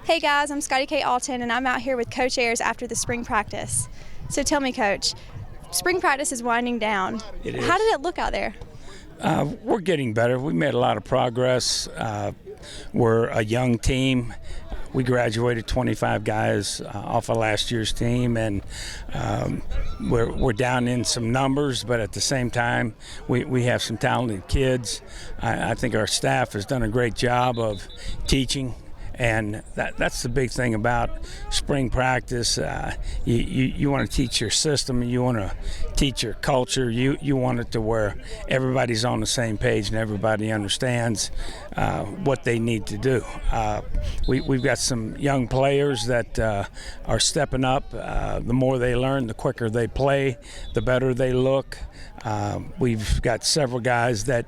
Hey guys, I'm Scotty K. Alton, and I'm out here with Coach Ayers after the spring practice. So tell me, Coach, spring practice is winding down. It is. How did it look out there? We're getting better. We made a lot of progress. We're a young team. We graduated 25 guys off of last year's team, and we're down in some numbers, but at the same time, we have some talented kids. I think our staff has done a great job of teaching. And that's the big thing about spring practice. You want to teach your system, you want to teach your culture, you want it to where everybody's on the same page and everybody understands what they need to do. We've got some young players that are stepping up. The more they learn, the quicker they play, the better they look. We've got several guys that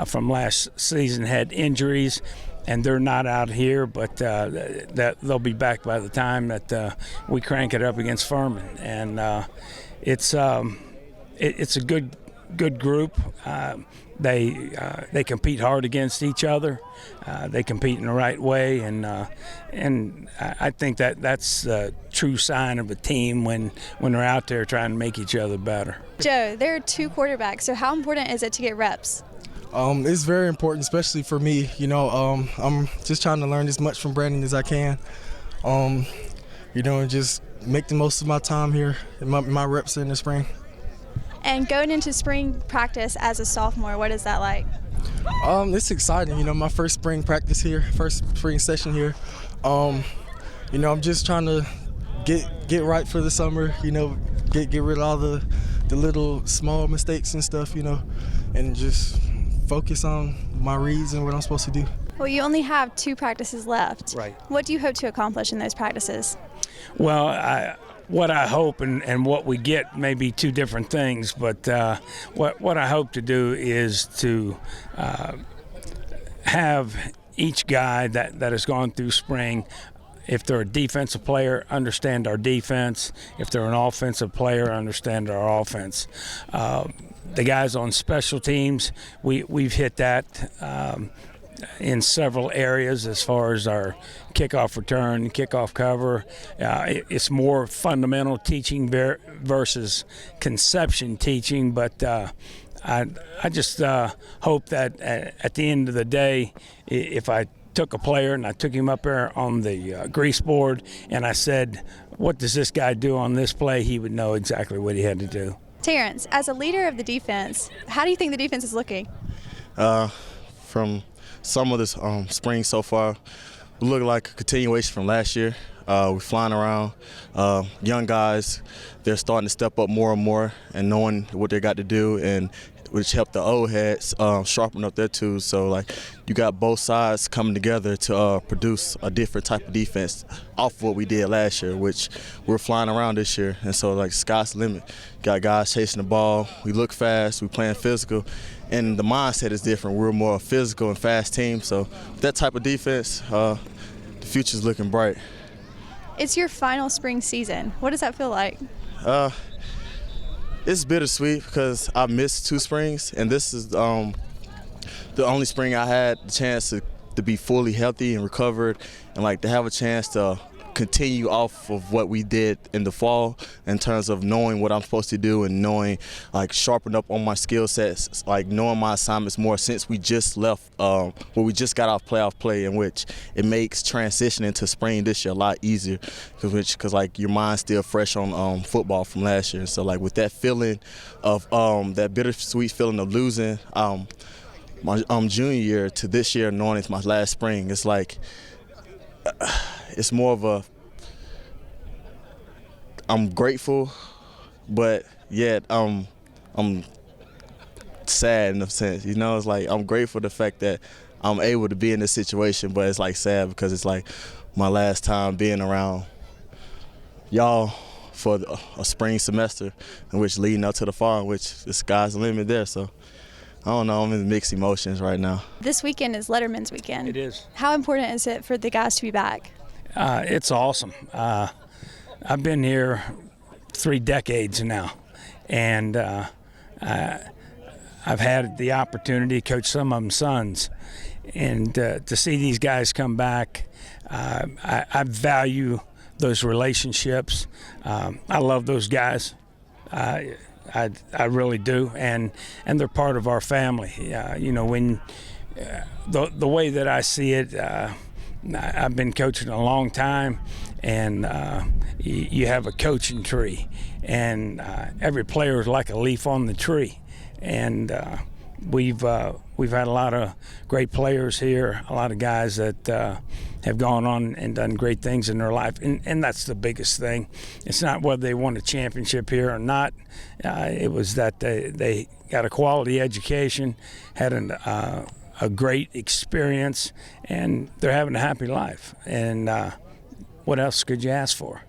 from last season had injuries, and they're not out here, but that they'll be back by the time that we crank it up against Furman. And it's a good group. They compete hard against each other. They compete in the right way, and I think that's the true sign of a team when they're out there trying to make each other better. Joe, there are two quarterbacks, so how important is it to get reps? It's very important, especially for me. I'm just trying to learn as much from Brandon as I can. And just make the most of my time here and my reps in the spring. And going into spring practice as a sophomore, what is that like? It's exciting. My first spring practice here, first spring session here. I'm just trying to get right for the summer. Get rid of all the little small mistakes and stuff. And just focus on my reads and what I'm supposed to do. Well, you only have 2 practices left. Right. What do you hope to accomplish in those practices? Well, what I hope and what we get may be 2 different things, but what I hope to do is to have each guy that has gone through spring, if they're a defensive player, understand our defense. If they're an offensive player, understand our offense. The guys on special teams, we've hit that in several areas as far as our kickoff return, kickoff cover. It's more fundamental teaching versus conception teaching, but I just hope that at the end of the day, if I took a player and I took him up there on the grease board and I said, what does this guy do on this play, he would know exactly what he had to do. Terrence, as a leader of the defense, how do you think the defense is looking? From some of this spring so far, we look like a continuation from last year. We're flying around. Young guys, they're starting to step up more and more and knowing what they got to do, and which helped the old heads sharpen up their tools. So, you got both sides coming together to produce a different type of defense off of what we did last year, which we're flying around this year. And so, sky's the limit. Got guys chasing the ball. We look fast. We playing physical. And the mindset is different. We're more a physical and fast team. So, that type of defense, the future's looking bright. It's your final spring season. What does that feel like? It's bittersweet because I missed 2 springs, and this is the only spring I had the chance to be fully healthy and recovered, and to have a chance to continue off of what we did in the fall in terms of knowing what I'm supposed to do and knowing, sharpen up on my skill sets, knowing my assignments more since we just left, we just got off playoff play, in which it makes transitioning to spring this year a lot easier because your mind's still fresh on football from last year. So with that feeling of that bittersweet feeling of losing my junior year to this year, knowing it's my last spring, it's it's more of I'm grateful, but yet I'm sad in a sense. It's I'm grateful for the fact that I'm able to be in this situation, but it's sad because it's my last time being around y'all for a spring semester, in which leading up to the fall, which the sky's the limit there. So I don't know, I'm in mixed emotions right now. This weekend is Letterman's weekend. It is. How important is it for the guys to be back? It's awesome. I've been here 3 decades now, and I've had the opportunity to coach some of them sons, and to see these guys come back, I value those relationships. I love those guys. I really do, and they're part of our family. When the way that I see it, I've been coaching a long time, and you have a coaching tree, and every player is like a leaf on the tree, and we've had a lot of great players here, a lot of guys that have gone on and done great things in their life, and that's the biggest thing. It's not whether they won a championship here or not. It was that they got a quality education, had a great experience, and they're having a happy life. And what else could you ask for?